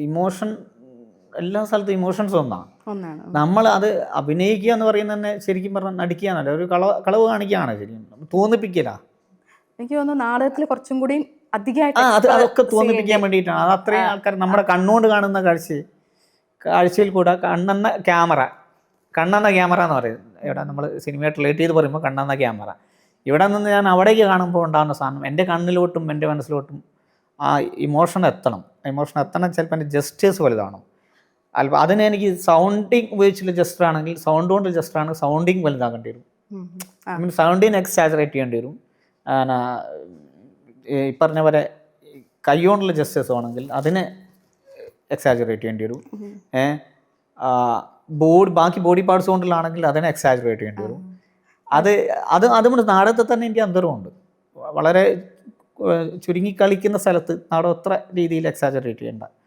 Emotion എല്ലാ സ്ഥലത്തും emotions ഒന്നാണ്. നമ്മൾ അത് അഭിനയിക്കുക എന്ന് പറയുന്നത് തന്നെ ശരിക്കും പറഞ്ഞാൽ നടിക്കുകയാണല്ലോ, ഒരു കളവ് കാണിക്കുകയാണ് ശരിക്കും, തോന്നിപ്പിക്കല. എനിക്ക് തോന്നുന്നു നാടകത്തിൽ കുറച്ചും കൂടി അതൊക്കെ തോന്നിപ്പിക്കാൻ വേണ്ടിയിട്ടാണ്. അത് അത്രയും ആൾക്കാർ നമ്മുടെ കണ്ണുകൊണ്ട് കാണുന്ന കാഴ്ചയിൽ കൂടെ കണ്ണെന്ന ക്യാമറ എന്ന് പറയും. ഇവിടെ നമ്മൾ സിനിമയായിട്ട് റിലേറ്റ് ചെയ്ത് പറയുമ്പോൾ കണ്ണെന്ന ക്യാമറ. ഇവിടെ നിന്ന് ഞാൻ അവിടേക്ക് കാണുമ്പോൾ ഉണ്ടാകുന്ന സാധനം എൻ്റെ കണ്ണിലോട്ടും എൻ്റെ മനസ്സിലോട്ടും ആ ഇമോഷൻ എത്തണം. ചിലപ്പോൾ എൻ്റെ ജസ്റ്റേഴ്സ് വലുതാണ്. അല്പം അതിന് എനിക്ക് സൗണ്ടിങ് ഉപയോഗിച്ചുള്ള ജസ്റ്റർ ആണെങ്കിൽ, സൗണ്ട് കൊണ്ട് ജസ്റ്റർ ആണെങ്കിൽ സൗണ്ടിങ് വലുതാക്കേണ്ടി വരും. മീൻ സൗണ്ടിന് എക്സാജറേറ്റ് ചെയ്യേണ്ടി വരും. ഈ പറഞ്ഞ പോലെ കൈ കൊണ്ടുള്ള ജസ്റ്റേഴ്സ് ആണെങ്കിൽ അതിനെ എക്സാജറേറ്റ് ചെയ്യേണ്ടി വരും. ബാക്കി ബോഡി പാർട്സ് കൊണ്ടുള്ളാണെങ്കിൽ അതിനെ എക്സാജറേറ്റ് ചെയ്യേണ്ടി വരും. അതുകൊണ്ട് നാടകത്തിൽ തന്നെ എനിക്ക് അന്തരമുണ്ട്. വളരെ ചുരുങ്ങി കളിക്കുന്ന സ്ഥലത്ത് നാടകം അത്ര രീതിയിൽ എക്സാജറേറ്റ് ചെയ്യേണ്ട.